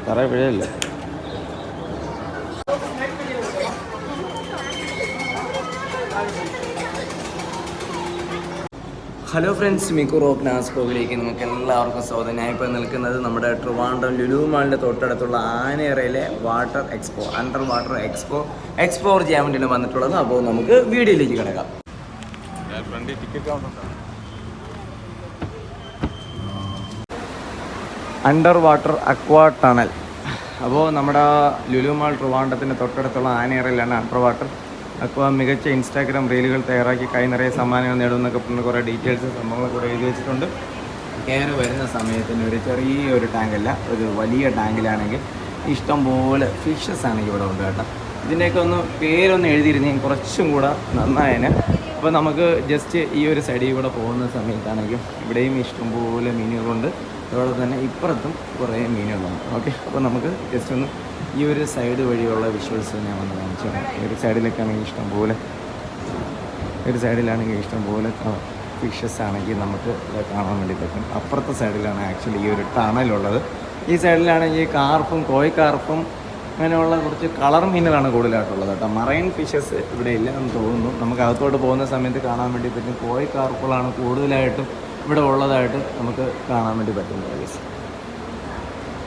തറ പിഴയല്ലേ. Hello friends, Miku rock നാസ്കോവിലേക്ക് നിങ്ങൾക്ക് എല്ലാവർക്കും സ്വാഗതം. ഞാൻ ഇപ്പോൾ നിൽക്കുന്നത് നമ്മുടെ ട്രിവാൻഡ്രം ലുലു മാളിൻ്റെ തൊട്ടടുത്തുള്ള ആനയറയിലെ water expo, under water explore ചെയ്യാൻ വേണ്ടിയാണ് വന്നിട്ടുള്ളത്. അപ്പോൾ നമുക്ക് വീഡിയോയിലേക്ക് കിടക്കാം. Under water aqua tunnel. അപ്പോൾ നമ്മുടെ ലുലു മാൾ ട്രിവാൻഡ്രത്തിൻ്റെ തൊട്ടടുത്തുള്ള ആനയറയിലാണ് അണ്ടർ വാട്ടർ അക്വാ. മികച്ച ഇൻസ്റ്റാഗ്രാം റീലുകൾ തയ്യാറാക്കി കൈ നിറയെ സമ്മാനങ്ങൾ നേടുന്നൊക്കെ പറഞ്ഞ് കുറേ ഡീറ്റെയിൽസ് സംഭവങ്ങളൊക്കെ കൂടെ എഴുതി വെച്ചിട്ടുണ്ട്. കയറി വരുന്ന സമയത്തിന് ഒരു ചെറിയൊരു ടാങ്കല്ല, ഒരു വലിയ ടാങ്കിലാണെങ്കിൽ ഇഷ്ടംപോലെ ഫിഷസ് ആണെങ്കിൽ ഇവിടെ ഉണ്ട് കേട്ടോ. ഇതിൻ്റെയൊക്കെ ഒന്ന് പേരൊന്ന് എഴുതിയിരുന്നെങ്കിൽ കുറച്ചും കൂടെ നന്നായേനെ. അപ്പോൾ നമുക്ക് ജസ്റ്റ് ഈ ഒരു സൈഡിൽ കൂടെ പോകുന്ന സമയത്താണെങ്കിൽ ഇവിടെയും ഇഷ്ടംപോലെ മീനുകളുണ്ട്. അതുപോലെ തന്നെ ഇപ്പുറത്തും കുറേ മീനുകളുണ്ട്. ഓക്കെ, അപ്പോൾ നമുക്ക് ജസ്റ്റ് ഒന്ന് ഈ ഒരു സൈഡ് വഴിയുള്ള വിഷ്വൽസ് ഞാൻ വന്ന് കാണിച്ചു തരാം. ഈ ഒരു സൈഡിലൊക്കെ ആണെങ്കിൽ ഇഷ്ടംപോലെ, ഒരു സൈഡിലാണെങ്കിൽ ഇഷ്ടംപോലെ ഫിഷസ് ആണെങ്കിൽ നമുക്ക് കാണാൻ വേണ്ടി പറ്റും. അപ്പുറത്തെ സൈഡിലാണ് ആക്ച്വലി ഈ ഒരു ടണലുള്ളത്. ഈ സൈഡിലാണെങ്കിൽ കാർപ്പും കോയ് കാർപ്പും അങ്ങനെയുള്ള കുറച്ച് കളർ മീനുകളാണ് കൂടുതലായിട്ടുള്ളത് കേട്ടോ. മറൈൻ ഫിഷസ് ഇവിടെ ഇല്ല എന്ന് തോന്നുന്നു. നമുക്ക് അകത്തോട്ട് പോകുന്ന സമയത്ത് കാണാൻ വേണ്ടി പറ്റും. കോയ് കാർപ്പുകളാണ് കൂടുതലായിട്ടും ഇവിടെ ഉള്ളതായിട്ട് നമുക്ക് കാണാൻ വേണ്ടി പറ്റുന്നത്.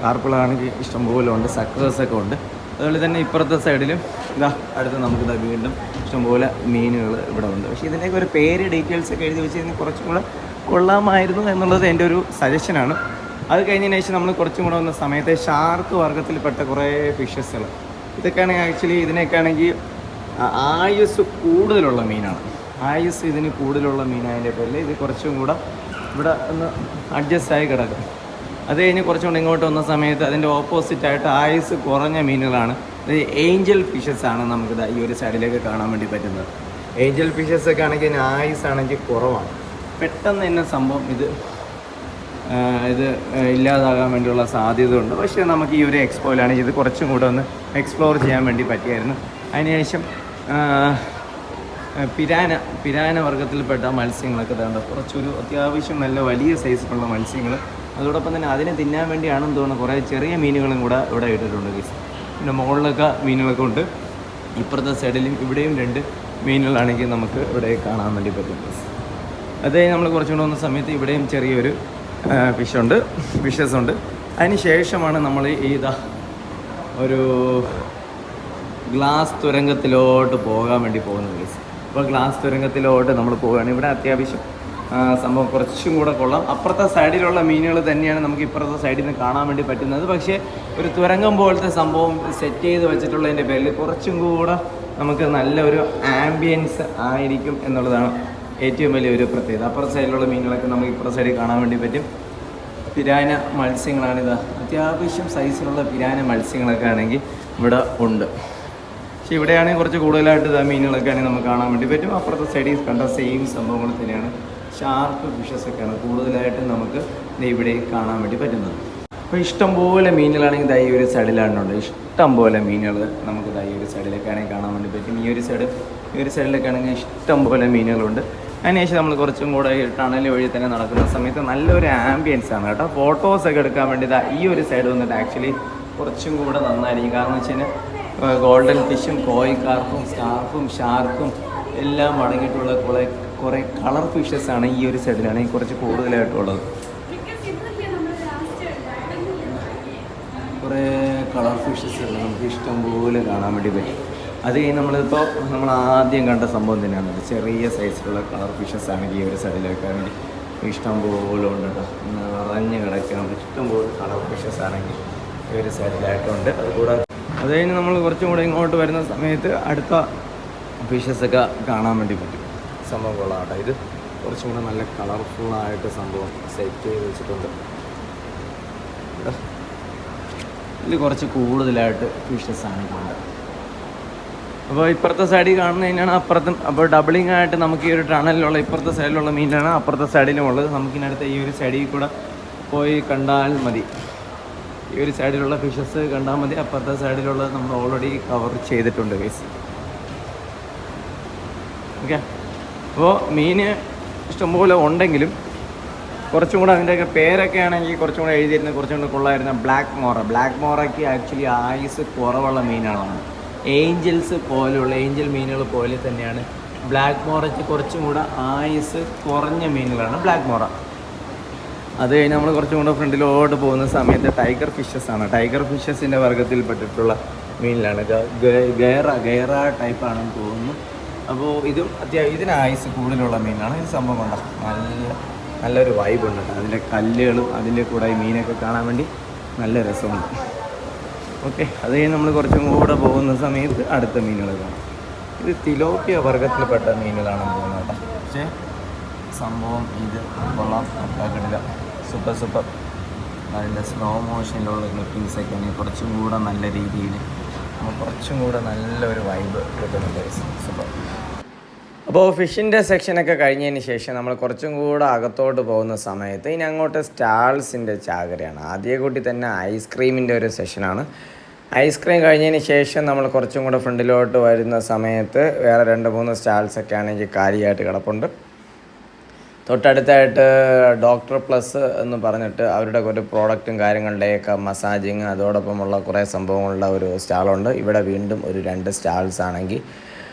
കാർപ്പുകളാണെങ്കിൽ ഇഷ്ടംപോലെ ഉണ്ട്, സക്രസൊക്കെ ഉണ്ട്. അതുപോലെ തന്നെ ഇപ്പുറത്തെ സൈഡിലും ഇതാ അടുത്ത് നമുക്കിതാ വീണ്ടും ഇഷ്ടംപോലെ മീനുകൾ ഇവിടെ ഉണ്ട്. പക്ഷേ ഇതിൻ്റെയൊക്കെ ഒരു പേര് ഡീറ്റെയിൽസ് ഒക്കെ എഴുതി വെച്ചിരുന്നെങ്കിൽ കുറച്ചും കൂടെ കൊള്ളാമായിരുന്നു എന്നുള്ളത് എൻ്റെ ഒരു സജഷനാണ്. അത് കഴിഞ്ഞതിന് ശേഷം നമ്മൾ കുറച്ചും കൂടെ വന്ന സമയത്ത് ഷാർക്ക് വർഗ്ഗത്തിൽപ്പെട്ട കുറേ ഫിഷസുകൾ, ഇതൊക്കെയാണെങ്കിൽ ആക്ച്വലി ഇതിനൊക്കെയാണെങ്കിൽ ആയുസ് കൂടുതലുള്ള മീനാണ്. ആയുസ് ഇതിന് കൂടുതലുള്ള മീനായതിൻ്റെ പേരിൽ ഇത് കുറച്ചും കൂടെ ഇവിടെ ഒന്ന് അഡ്ജസ്റ്റായി കിടക്കും. അത് കഴിഞ്ഞ് കുറച്ചും കൂടെ ഇങ്ങോട്ട് വന്ന സമയത്ത് അതിൻ്റെ ഓപ്പോസിറ്റായിട്ട് ആയുസ് കുറഞ്ഞ മീനുകളാണ്. ഏഞ്ചൽ ഫിഷസ് ആണ് നമുക്കിത് ഈ ഒരു സൈഡിലേക്ക് കാണാൻ വേണ്ടി പറ്റുന്നത്. ഏഞ്ചൽ ഫിഷസ് ഒക്കെ ആണെങ്കിൽ ആയുസ് ആണെങ്കിൽ കുറവാണ്. പെട്ടെന്ന് തന്നെ സംഭവം ഇത് ഇല്ലാതാകാൻ വേണ്ടിയുള്ള സാധ്യത ഉണ്ട്. പക്ഷേ നമുക്ക് ഈ ഒരു എക്സ്പോയിലാണെങ്കിൽ ഇത് കുറച്ചും കൂടെ ഒന്ന് എക്സ്പ്ലോർ ചെയ്യാൻ വേണ്ടി പറ്റിയായിരുന്നു. അതിനുശേഷം പിരാന വർഗ്ഗത്തിൽപ്പെട്ട മത്സ്യങ്ങളൊക്കെ തേണ്ട കുറച്ചൊരു അത്യാവശ്യം നല്ല വലിയ സൈസിലുള്ള മത്സ്യങ്ങൾ. അതോടൊപ്പം തന്നെ അതിനെ തിന്നാൻ വേണ്ടിയാണെന്ന് തോന്നുന്നു കുറേ ചെറിയ മീനുകളും കൂടെ ഇവിടെ ഇട്ടിട്ടുണ്ട് ഗൈസ്. പിന്നെ മുകളിലൊക്കെ മീനുകളൊക്കെ ഉണ്ട്. ഇപ്പുറത്തെ സൈഡിലും ഇവിടെയും 2 മീനുകളാണെങ്കിൽ നമുക്ക് ഇവിടെ കാണാൻ വേണ്ടി പറ്റും ഗൈസ്. അത് നമ്മൾ കുറച്ചും കൂടെ വന്ന സമയത്ത് ഇവിടെയും ചെറിയൊരു ഫിഷസ് ഉണ്ട്. അതിന് ശേഷമാണ് നമ്മൾ ഒരു ഗ്ലാസ് തുരങ്കത്തിലോട്ട് പോകാൻ വേണ്ടി പോകുന്നത് ഗൈസ്. അപ്പോൾ ഗ്ലാസ് തുരങ്കത്തിലോട്ട് നമ്മൾ പോവുകയാണ്. ഇവിടെ അത്യാവശ്യം സംഭവം കുറച്ചും കൂടെ കൊള്ളാം. അപ്പുറത്തെ സൈഡിലുള്ള മീനുകൾ തന്നെയാണ് നമുക്ക് ഇപ്പുറത്തെ സൈഡിൽ നിന്ന് കാണാൻ വേണ്ടി പറ്റുന്നത്. പക്ഷേ ഒരു തുരങ്കം പോലത്തെ സംഭവം സെറ്റ് ചെയ്ത് വെച്ചിട്ടുള്ളതിൻ്റെ പേരിൽ കുറച്ചും കൂടെ നമുക്ക് നല്ലൊരു ആംബിയൻസ് ആയിരിക്കും എന്നുള്ളതാണ് ഏറ്റവും വലിയൊരു പ്രത്യേകത. അപ്പുറത്തെ സൈഡിലുള്ള മീനുകളൊക്കെ നമുക്ക് ഇപ്പുറത്തെ സൈഡിൽ കാണാൻ വേണ്ടി പറ്റും. പിരാന മത്സ്യങ്ങളാണിത്. അത്യാവശ്യം സൈസിലുള്ള പിരാന മത്സ്യങ്ങളൊക്കെ ആണെങ്കിൽ ഇവിടെ ഉണ്ട്. പക്ഷേ ഇവിടെയാണെങ്കിൽ കുറച്ച് കൂടുതലായിട്ട് മീനുകളൊക്കെ ആണെങ്കിൽ നമുക്ക് കാണാൻ വേണ്ടി പറ്റും. അപ്പുറത്തെ സൈഡിൽ കണ്ട സെയിം സംഭവങ്ങൾ തന്നെയാണ്. ഷാർക്ക് ഫിഷസൊക്കെയാണ് കൂടുതലായിട്ടും നമുക്ക് ഇവിടെ കാണാൻ വേണ്ടി പറ്റുന്നത്. അപ്പോൾ ഇഷ്ടംപോലെ മീനുകളാണെങ്കിൽ ഈ ഒരു സൈഡിലാണുണ്ട്. ഇഷ്ടംപോലെ മീനുകൾ നമുക്ക് ഈ ഒരു സൈഡിലൊക്കെ ആണെങ്കിൽ കാണാൻ വേണ്ടി പറ്റും. ഈ ഒരു സൈഡിലൊക്കെ ആണെങ്കിൽ ഇഷ്ടംപോലെ മീനുകളുണ്ട്. അതിനുശേഷം നമ്മൾ കുറച്ചും കൂടെ ഈ ടണൽ വഴി തന്നെ നടക്കുന്ന സമയത്ത് നല്ലൊരു ആംബിയൻസ് ആണ് കേട്ടോ. ഫോട്ടോസൊക്കെ എടുക്കാൻ വേണ്ടി ഈ ഒരു സൈഡ് വന്നിട്ട് ആക്ച്വലി കുറച്ചും കൂടെ നന്നായിരിക്കും. കാരണം എന്ന് വെച്ച് കഴിഞ്ഞാൽ ഗോൾഡൻ ഫിഷും കോയ് കാർപ്പും സ്കാർപ്പും ഷാർക്കും എല്ലാം അടങ്ങിയിട്ടുള്ള കുറേ കളർ ഫിഷസ് ആണ് ഈ ഒരു സൈഡിലാണെങ്കിൽ കുറച്ച് കൂടുതലായിട്ടുള്ളത്. കുറേ കളർ ഫിഷസ് നമുക്ക് ഇഷ്ടംപോലെ കാണാൻ വേണ്ടി പറ്റും. അത് കഴിഞ്ഞ് നമ്മൾ ആദ്യം കണ്ട സംഭവം തന്നെയാണ്. ചെറിയ സൈസിലുള്ള കളർ ഫിഷസ് ആണെങ്കിൽ ഈ ഒരു സൈഡിലൊക്കെ ആണെങ്കിൽ ഇഷ്ടംപോലെ ഉണ്ട് കേട്ടോ. നിറഞ്ഞ് കിടക്കണം. ഇഷ്ടംപോലെ കളർ ഫിഷസ് ആണെങ്കിൽ ഈ ഒരു സൈഡിലായിട്ടുണ്ട്. അത് കഴിഞ്ഞ് നമ്മൾ കുറച്ചും കൂടെ ഇങ്ങോട്ട് വരുന്ന സമയത്ത് അടുത്ത ഫിഷസൊക്കെ കാണാൻ വേണ്ടി പറ്റും. സംഭവം കൊള്ളാട്ടോ. ഇത് കുറച്ചും കൂടെ നല്ല കളർഫുള്ളായിട്ട് സംഭവം സെറ്റ് ചെയ്ത് വെച്ചിട്ടുണ്ട്. ഇതിൽ കുറച്ച് കൂടുതലായിട്ട് ഫിഷസ് ആണെങ്കിലുണ്ട്. അപ്പോൾ ഇപ്പുറത്തെ സൈഡിൽ കാണുന്നതിനാണ് അപ്പുറത്തും. അപ്പോൾ ഡബിളിംഗ് ആയിട്ട് നമുക്ക് ഈ ഒരു ടണലിലുള്ള ഇപ്പുറത്തെ സൈഡിലുള്ള മീനാണ് അപ്പുറത്തെ സൈഡിലും ഉള്ളത്. നമുക്കിനടുത്ത് ഈ ഒരു സൈഡിൽ കൂടെ പോയി കണ്ടാൽ മതി. ഈ ഒരു സൈഡിലുള്ള ഫിഷസ് കണ്ടാൽ മതി. അപ്പുറത്തെ സൈഡിലുള്ളത് നമ്മൾ ഓൾറെഡി കവർ ചെയ്തിട്ടുണ്ട് ഗൈസ്. ഓക്കെ, അപ്പോൾ മീൻ ഇഷ്ടംപോലെ ഉണ്ടെങ്കിലും കുറച്ചും കൂടെ അതിൻ്റെയൊക്കെ പേരൊക്കെ ആണെങ്കിൽ കുറച്ചും കൂടെ എഴുതിയിരുന്നത് കുറച്ചും കൂടെ കൊള്ളായിരുന്ന ബ്ലാക്ക് മോറയ്ക്ക് ആക്ച്വലി ആയുസ് കുറവുള്ള മീനുകളാണ്. ഏഞ്ചൽസ് പോലെയുള്ള ഏഞ്ചൽ മീനുകൾ പോലെ തന്നെയാണ് ബ്ലാക്ക് മോറയ്ക്ക് കുറച്ചും കൂടെ ആയുസ് കുറഞ്ഞ മീനുകളാണ് ബ്ലാക്ക് മോറ. അത് കഴിഞ്ഞ് നമ്മൾ കുറച്ചും കൂടെ ഫ്രണ്ടിലോട്ട് പോകുന്ന സമയത്ത് ടൈഗർ ഫിഷസ് ആണ്. ടൈഗർ ഫിഷസിൻ്റെ വർഗ്ഗത്തിൽപ്പെട്ടിട്ടുള്ള മീനിലാണ്. ഗൈറ ടൈപ്പാണെന്ന് തോന്നുന്നു. അപ്പോൾ ഇതും ഇതിന് ആയുസ് കൂടുതലുള്ള മീനാണ്. ഇത് സംഭവം കൊണ്ട നല്ലൊരു വൈബ് ഉണ്ട്. അതിൻ്റെ കല്ലുകളും അതിൻ്റെ കൂടെ ഈ മീനൊക്കെ കാണാൻ വേണ്ടി നല്ല രസമുണ്ട്. ഓക്കെ, അത് കഴിഞ്ഞ് നമ്മൾ കുറച്ചും കൂടെ പോകുന്ന സമയത്ത് അടുത്ത മീനുകൾ കാണാം. ഇത് തിലോപ്പിയ വർഗ്ഗത്തിൽപ്പെട്ട മീനുകളാണെന്ന് തോന്നുന്നു കേട്ടോ. പക്ഷേ സംഭവം ഇത് കൊള്ളാം, കിട്ടില്ല. സൂപ്പർ. അതിൻ്റെ സ്ലോ മോഷനിലുള്ള ക്ലിപ്പിങ്സൊക്കെ ആണെങ്കിൽ കുറച്ചും കൂടെ നല്ല രീതിയിൽ കുറച്ചും കൂടെ നല്ലൊരു വൈബ് കിട്ടുന്നുണ്ട്. സൂപ്പർ. അപ്പോൾ ഫിഷിൻ്റെ സെക്ഷനൊക്കെ കഴിഞ്ഞതിന് ശേഷം നമ്മൾ കുറച്ചും കൂടെ അകത്തോട്ട് പോകുന്ന സമയത്ത് ഇനി അങ്ങോട്ട് സ്റ്റാൾസിൻ്റെ ചാകരയാണ്. ആദ്യ കൂട്ടി തന്നെ ഐസ്ക്രീമിൻ്റെ ഒരു സെഷനാണ്. ഐസ്ക്രീം കഴിഞ്ഞതിന് ശേഷം നമ്മൾ കുറച്ചും കൂടെ ഫ്രണ്ടിലോട്ട് വരുന്ന സമയത്ത് വേറെ 2-3 സ്റ്റാൾസൊക്കെ ആണെങ്കിൽ കാലിയായിട്ട് കിടപ്പുണ്ട്. തൊട്ടടുത്തായിട്ട് ഡോക്ടർ പ്ലസ് എന്ന് പറഞ്ഞിട്ട് അവരുടെ ഒരു പ്രോഡക്റ്റും കാര്യങ്ങളുടെയൊക്കെ മസാജിങ് അതോടൊപ്പമുള്ള കുറേ സംഭവങ്ങളുള്ള ഒരു സ്റ്റാളുണ്ട്. ഇവിടെ വീണ്ടും ഒരു 2 സ്റ്റാൾസ് ആണെങ്കിൽ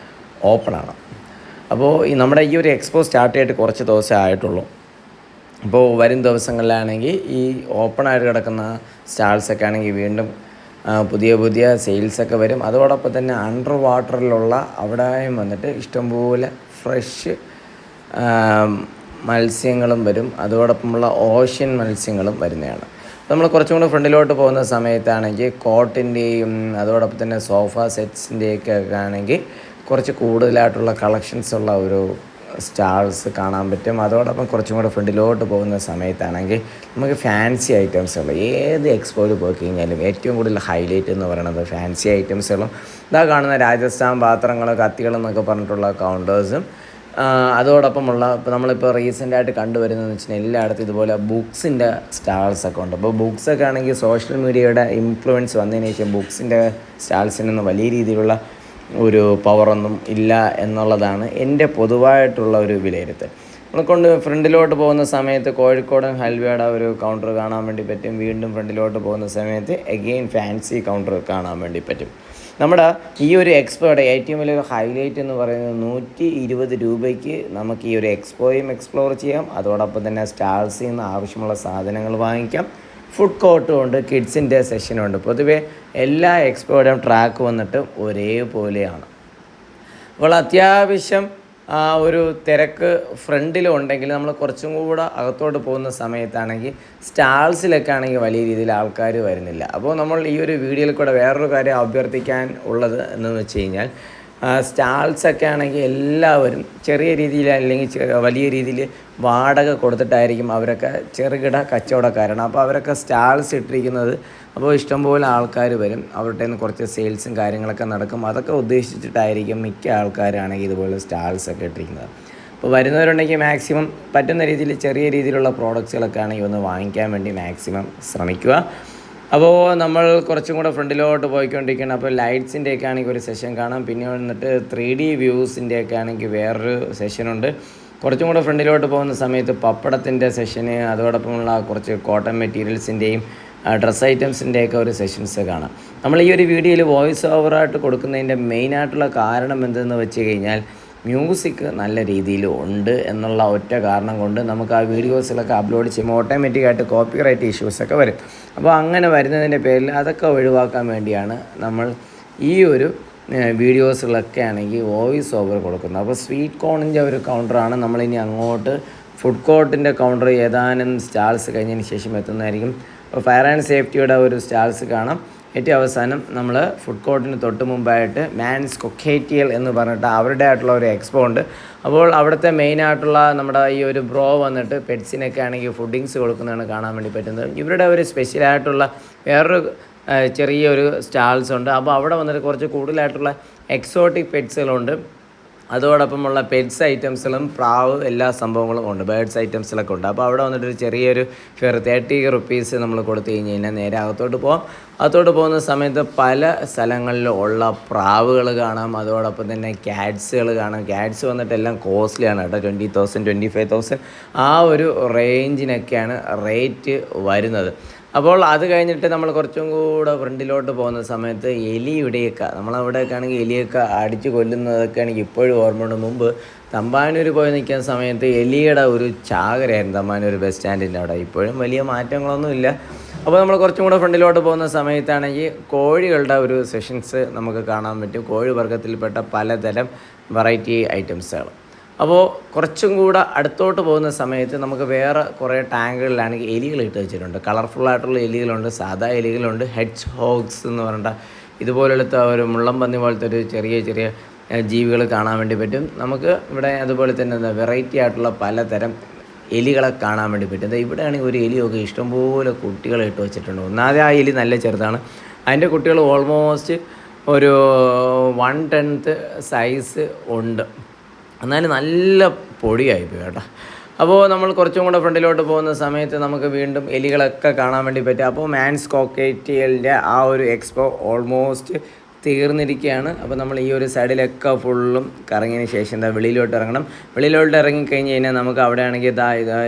ഓപ്പണാണ്. അപ്പോൾ നമ്മുടെ ഈ ഒരു എക്സ്പോ സ്റ്റാർട്ട് ചെയ്തിട്ട് കുറച്ച് ദിവസമേ ആയിട്ടുള്ളൂ. അപ്പോൾ വരും ദിവസങ്ങളിലാണെങ്കിൽ ഈ ഓപ്പണായിട്ട് കിടക്കുന്ന സ്റ്റാൾസൊക്കെ ആണെങ്കിൽ വീണ്ടും പുതിയ സെയിൽസൊക്കെ വരും. അതോടൊപ്പം തന്നെ അണ്ടർ വാട്ടറിലുള്ള അവിടെയും വന്നിട്ട് ഇഷ്ടംപോലെ ഫ്രഷ് മത്സ്യങ്ങളും വരും. അതോടൊപ്പമുള്ള ഓഷ്യൻ മത്സ്യങ്ങളും വരുന്നതാണ്. നമ്മൾ കുറച്ചും കൂടെ ഫ്രണ്ടിലോട്ട് പോകുന്ന സമയത്താണെങ്കിൽ കോട്ടിൻ്റെയും അതോടൊപ്പം തന്നെ സോഫ സെറ്റ്സിൻ്റെയൊക്കെ ആണെങ്കിൽ കുറച്ച് കൂടുതലായിട്ടുള്ള കളക്ഷൻസ് ഉള്ള ഒരു സ്റ്റാൾസ് കാണാൻ പറ്റും. അതോടൊപ്പം കുറച്ചും കൂടെ ഫ്രണ്ടിലോട്ട് പോകുന്ന സമയത്താണെങ്കിൽ നമുക്ക് ഫാൻസി ഐറ്റംസുകൾ ഏത് എക്സ്പോയിൽ പോയി കഴിഞ്ഞാലും ഏറ്റവും കൂടുതൽ ഹൈലൈറ്റ് എന്ന് പറയുന്നത് ഫാൻസി ഐറ്റംസുകളും ഇതാ കാണുന്ന രാജസ്ഥാൻ പാത്രങ്ങൾ കത്തികളെന്നൊക്കെ പറഞ്ഞിട്ടുള്ള കൗണ്ടേഴ്സും അതോടൊപ്പമുള്ള ഇപ്പോൾ നമ്മളിപ്പോൾ റീസെൻ്റായിട്ട് കണ്ടുവരുന്നതെന്ന് വെച്ചാൽ എല്ലായിടത്തും ഇതുപോലെ ബുക്സിൻ്റെ സ്റ്റാൾസൊക്കെ ഉണ്ട്. അപ്പോൾ ബുക്സൊക്കെ ആണെങ്കിൽ സോഷ്യൽ മീഡിയയുടെ ഇൻഫ്ലുവൻസ് വന്നതിന് ശേഷം ബുക്സിൻ്റെ സ്റ്റാൾസിനൊന്നും വലിയ രീതിയിലുള്ള ഒരു പവറൊന്നും ഇല്ല എന്നുള്ളതാണ് എൻ്റെ പൊതുവായിട്ടുള്ള ഒരു വിലയിരുത്തൽ. നമ്മളെക്കൊണ്ട് ഫ്രണ്ടിലോട്ട് പോകുന്ന സമയത്ത് കോഴിക്കോടൻ ഹൽവയുടെ ഒരു കൗണ്ടർ കാണാൻ വേണ്ടി പറ്റും. വീണ്ടും ഫ്രണ്ടിലോട്ട് പോകുന്ന സമയത്ത് എഗെയിൻ ഫാൻസി കൗണ്ടർ കാണാൻ വേണ്ടി പറ്റും. നമ്മുടെ ഈ ഒരു എക്സ്പോയുടെ ഏറ്റവും വലിയൊരു ഹൈലൈറ്റ് എന്ന് പറയുന്നത് 120 രൂപയ്ക്ക് നമുക്ക് ഈ ഒരു എക്സ്പോയും എക്സ്പ്ലോർ ചെയ്യാം. അതോടൊപ്പം തന്നെ സ്റ്റാൾസിൽ നിന്ന് ആവശ്യമുള്ള സാധനങ്ങൾ വാങ്ങിക്കാം. ഫുഡ് കോർട്ടും ഉണ്ട്, കിഡ്സിൻ്റെ സെഷനുണ്ട്. പൊതുവേ എല്ലാ എക്സ്പോയുടെയും ട്രാക്ക് വന്നിട്ട് ഒരേപോലെയാണ്. അപ്പോൾ അത്യാവശ്യം ഒരു തിരക്ക് ഫ്രണ്ടിലുണ്ടെങ്കിൽ നമ്മൾ കുറച്ചും കൂടെ അകത്തോട്ട് പോകുന്ന സമയത്താണെങ്കിൽ സ്റ്റാൾസിലൊക്കെ ആണെങ്കിൽ വലിയ രീതിയിൽ ആൾക്കാർ വരുന്നില്ല. അപ്പോൾ നമ്മൾ ഈ ഒരു വീഡിയോയിൽ കൂടെ വേറൊരു കാര്യം അഭ്യർത്ഥിക്കാൻ ഉള്ളത് എന്ന് വെച്ച് കഴിഞ്ഞാൽ സ്റ്റാൾസൊക്കെ ആണെങ്കിൽ എല്ലാവരും ചെറിയ രീതിയിൽ അല്ലെങ്കിൽ വലിയ രീതിയിൽ വാടക കൊടുത്തിട്ടായിരിക്കും അവരൊക്കെ ചെറുകിട കച്ചവടക്കാരാണ്. അപ്പോൾ അവരൊക്കെ സ്റ്റാൾസ് ഇട്ടിരിക്കുന്നത് അപ്പോൾ ഇഷ്ടംപോലെ ആൾക്കാർ വരും. അവരുടെ നിന്ന് കുറച്ച് സെയിൽസും കാര്യങ്ങളൊക്കെ നടക്കും. അതൊക്കെ ഉദ്ദേശിച്ചിട്ടായിരിക്കും മിക്ക ആൾക്കാരാണെങ്കിൽ ഇതുപോലെ സ്റ്റാൾസൊക്കെ ഇട്ടിരിക്കുന്നത്. അപ്പോൾ വരുന്നവരുണ്ടെങ്കിൽ മാക്സിമം പറ്റുന്ന രീതിയിൽ ചെറിയ രീതിയിലുള്ള പ്രോഡക്റ്റ്സുകളൊക്കെ ആണെങ്കിൽ ഒന്ന് വാങ്ങിക്കാൻ വേണ്ടി മാക്സിമം ശ്രമിക്കുക. അപ്പോൾ നമ്മൾ കുറച്ചും കൂടെ ഫ്രണ്ടിലോട്ട് പോയിക്കൊണ്ടിരിക്കണം. അപ്പോൾ ലൈറ്റ്സിൻ്റെയൊക്കെ ആണെങ്കിൽ ഒരു സെഷൻ കാണാം. പിന്നെ വന്നിട്ട് 3D വ്യൂസിൻ്റെയൊക്കെ ആണെങ്കിൽ വേറൊരു സെഷനുണ്ട്. കുറച്ചും കൂടെ ഫ്രണ്ടിലോട്ട് പോകുന്ന സമയത്ത് പപ്പടത്തിൻ്റെ സെഷന് അതോടൊപ്പമുള്ള കുറച്ച് കോട്ടൺ മെറ്റീരിയൽസിൻ്റെയും ഡ്രസ്സ് ഐറ്റംസിൻ്റെയൊക്കെ ഒരു സെഷൻസ് കാണാം. നമ്മൾ ഈ ഒരു വീഡിയോയിൽ വോയിസ് ഓവറായിട്ട് കൊടുക്കുന്നതിൻ്റെ മെയിനായിട്ടുള്ള കാരണം എന്തെന്ന് വെച്ച് കഴിഞ്ഞാൽ മ്യൂസിക് നല്ല രീതിയിൽ ഉണ്ട് എന്നുള്ള ഒറ്റ കാരണം കൊണ്ട് നമുക്ക് ആ വീഡിയോസിലൊക്കെ അപ്ലോഡ് ചെയ്യുമ്പോൾ ഓട്ടോമാറ്റിക്കായിട്ട് കോപ്പിറൈറ്റ് ഇഷ്യൂസൊക്കെ വരും. അപ്പോൾ അങ്ങനെ വരുന്നതിൻ്റെ പേരിൽ അതൊക്കെ ഒഴിവാക്കാൻ വേണ്ടിയാണ് നമ്മൾ ഈ ഒരു വീഡിയോസിലൊക്കെ ആണെങ്കിൽ വോയിസ് ഓവർ കൊടുക്കുന്നത്. അപ്പോൾ സ്വീറ്റ് കോണിൻ്റെ ഒരു കൗണ്ടറാണ് നമ്മളിനി അങ്ങോട്ട് ഫുഡ് കോർട്ടിൻ്റെ കൗണ്ടർ ഏതാനും സ്റ്റാൾസ് കഴിഞ്ഞതിന് ശേഷം എത്തുന്നതായിരിക്കും. അപ്പോൾ ഫയർ ആൻഡ് സേഫ്റ്റിയുടെ ഒരു സ്റ്റാൾസ് കാണാം. ഏറ്റവും അവസാനം നമ്മൾ ഫുഡ് കോർട്ടിന് തൊട്ട് മുമ്പായിട്ട് മാൻസ് കൊക്കേറ്റിയൽ എന്ന് പറഞ്ഞിട്ട് അവരുടെ ആയിട്ടുള്ള ഒരു എക്സ്പോ ഉണ്ട്. അപ്പോൾ അവിടുത്തെ മെയിനായിട്ടുള്ള നമ്മുടെ ഈ ഒരു ബ്രോ വന്നിട്ട് പെറ്റ്സിനൊക്കെ ആണെങ്കിൽ ഫുഡിങ്സ് കൊടുക്കുന്നതാണ് കാണാൻ വേണ്ടി പറ്റുന്നത്. ഇവരുടെ ഒരു സ്പെഷ്യലായിട്ടുള്ള വേറൊരു ചെറിയൊരു സ്റ്റാൾസ് ഉണ്ട്. അപ്പോൾ അവിടെ വന്നിട്ട് കുറച്ച് കൂടുതലായിട്ടുള്ള എക്സോട്ടിക് പെറ്റ്സുകളുണ്ട്. അതോടൊപ്പമുള്ള പെറ്റ്സ് ഐറ്റംസുകളും പ്രാവ് എല്ലാ സംഭവങ്ങളും ഉണ്ട്, ബേഡ്സ് ഐറ്റംസിലൊക്കെ ഉണ്ട്. അപ്പോൾ അവിടെ വന്നിട്ടൊരു ചെറിയൊരു ഫെയർ 30 റുപ്പീസ് നമ്മൾ കൊടുത്തു കഴിഞ്ഞ് കഴിഞ്ഞാൽ നേരെ അകത്തോട്ട് പോകാം. അകത്തോട്ട് പോകുന്ന സമയത്ത് പല സ്ഥലങ്ങളിലും ഉള്ള പ്രാവുകൾ കാണാം, അതോടൊപ്പം തന്നെ ക്യാറ്റ്സുകൾ കാണാം. ക്യാറ്റ്സ് വന്നിട്ട് എല്ലാം കോസ്റ്റ്ലിയാണ് കേട്ടോ, 20,000 25,000 ആ ഒരു റേഞ്ചിനൊക്കെയാണ് റേറ്റ് വരുന്നത്. അപ്പോൾ അത് കഴിഞ്ഞിട്ട് നമ്മൾ കുറച്ചും കൂടെ ഫ്രണ്ടിലോട്ട് പോകുന്ന സമയത്ത് എലി ഇവിടെയൊക്കെ നമ്മളവിടെയൊക്കെ ആണെങ്കിൽ എലിയൊക്കെ അടിച്ച് കൊല്ലുന്നതൊക്കെ എനിക്ക് ഇപ്പോഴും ഓർമ്മയുണ്ട്. മുമ്പ് തമ്പാനൂർ പോയി നിൽക്കുന്ന സമയത്ത് എലിയുടെ ഒരു ചാകരയായിരുന്നു തമ്പാനൂർ ബസ് സ്റ്റാൻഡിൻ്റെ അവിടെ. ഇപ്പോഴും വലിയ മാറ്റങ്ങളൊന്നുമില്ല. അപ്പോൾ നമ്മൾ കുറച്ചും കൂടെ ഫ്രണ്ടിലോട്ട് പോകുന്ന സമയത്താണെങ്കിൽ കോഴികളുടെ ഒരു സെഷൻസ് നമുക്ക് കാണാൻ പറ്റും. കോഴി വർഗ്ഗത്തിൽപ്പെട്ട പലതരം വെറൈറ്റി ഐറ്റംസുകൾ. അപ്പോൾ കുറച്ചും കൂടെ അടുത്തോട്ട് പോകുന്ന സമയത്ത് നമുക്ക് വേറെ കുറേ ടാങ്കുകളിലാണെങ്കിൽ എലികൾ ഇട്ട് വെച്ചിട്ടുണ്ട്. കളർഫുള്ളായിട്ടുള്ള എലികളുണ്ട്, സാധാ എലികളുണ്ട്, ഹെഡ്ജ് ഹോഗ്സ് എന്ന് പറഞ്ഞിട്ട് ഇതുപോലത്തെ ഒരു മുള്ളംപന്നി പോലത്തെ ഒരു ചെറിയ ചെറിയ ജീവികൾ കാണാൻ വേണ്ടി പറ്റും നമുക്ക് ഇവിടെ. അതുപോലെ തന്നെ വെറൈറ്റി ആയിട്ടുള്ള പലതരം എലികളെ കാണാൻ വേണ്ടി പറ്റും. ഇവിടെയാണെങ്കിൽ ഒരു എലിയൊക്കെ ഇഷ്ടംപോലെ കുട്ടികളെ ഇട്ട് വെച്ചിട്ടുണ്ട്. ഒന്നാമത് ആ എലി നല്ല ചെറുതാണ്, അതിൻ്റെ കുട്ടികൾ ഓൾമോസ്റ്റ് ഒരു 1/10 സൈസ് ഉണ്ട്, എന്നാലും നല്ല പൊടിയായിപ്പോയി കേട്ടോ. അപ്പോൾ നമ്മൾ കുറച്ചും കൂടെ ഫ്രണ്ടിലോട്ട് പോകുന്ന സമയത്ത് നമുക്ക് വീണ്ടും എലികളൊക്കെ കാണാൻ വേണ്ടി പറ്റും. അപ്പോൾ മാൻസ് കോക്കറ്റെയിലിൻ്റെ ആ ഒരു എക്സ്പോ ഓൾമോസ്റ്റ് തീർന്നിരിക്കുകയാണ്. അപ്പോൾ നമ്മൾ ഈ ഒരു സൈഡിലൊക്കെ ഫുള്ളും കറങ്ങിയതിന് ശേഷം വെളിയിലോട്ട് ഇറങ്ങണം. വെളിയിലോട്ട് ഇറങ്ങിക്കഴിഞ്ഞ് കഴിഞ്ഞാൽ നമുക്ക് അവിടെ ആണെങ്കിൽ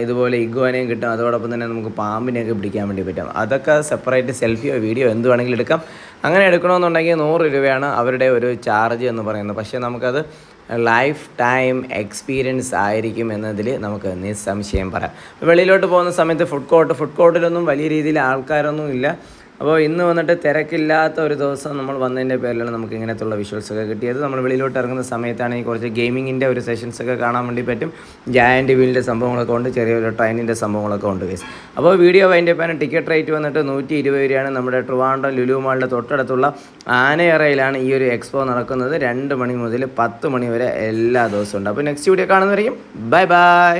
ഇതുപോലെ ഇഗ്വാനയും കിട്ടും, അതോടൊപ്പം തന്നെ നമുക്ക് പാമ്പിനെയൊക്കെ പിടിക്കാൻ വേണ്ടി പറ്റും. അതൊക്കെ സെപ്പറേറ്റ് സെൽഫിയോ വീഡിയോ എന്ത് വേണമെങ്കിലും എടുക്കാം. അങ്ങനെ എടുക്കണമെന്നുണ്ടെങ്കിൽ 100 രൂപയാണ് അവരുടെ ഒരു ചാർജ് എന്ന് പറയുന്നത്. പക്ഷേ നമുക്കത് ലൈഫ് ടൈം എക്സ്പീരിയൻസ് ആയിരിക്കും എന്നതിൽ നമുക്ക് നിസ്സംശയം പറയാം. വെളിയിലോട്ട് പോകുന്ന സമയത്ത് ഫുഡ് കോർട്ടിലൊന്നും വലിയ രീതിയിൽ ആൾക്കാരൊന്നും ഇല്ല. അപ്പോൾ ഇന്ന് വന്നിട്ട് തിരക്കില്ലാത്ത ഒരു ദിവസം നമ്മൾ വന്നതിൻ്റെ പേരിലാണ് നമുക്ക് ഇങ്ങനത്തുള്ള വിഷ്വൽസൊക്കെ കിട്ടിയത്. നമ്മൾ വെളിയിലോട്ട് ഇറങ്ങുന്ന സമയത്താണെങ്കിൽ കുറച്ച് ഗെയിമിങ്ങിൻ്റെ ഒരു സെഷൻസൊക്കെ കാണാൻ വേണ്ടി പറ്റും. ജയൻറ്റ് വീലിൻ്റെ സംഭവങ്ങളൊക്കെ ഉണ്ട്, ചെറിയൊരു ട്രെയിനിൻ്റെ സംഭവങ്ങളൊക്കെ ഉണ്ട് ഗൈസ്. അപ്പോൾ വീഡിയോ അതിൻ്റെ പേര് ടിക്കറ്റ് റേറ്റ് വന്നിട്ട് 120 രൂപയാണ്. നമ്മുടെ ട്രിവാൻഡ്രം ലുലു മാളിൻ്റെ തൊട്ടടുത്തുള്ള ആനയറയിലാണ് ഈ ഒരു എക്സ്പോ നടക്കുന്നത്. 2 മണി മുതൽ 10 മണി വരെ എല്ലാ ദിവസവും ഉണ്ട്. അപ്പോൾ നെക്സ്റ്റ് വീഡിയോ കാണുന്നവരെയും ബൈ ബൈ.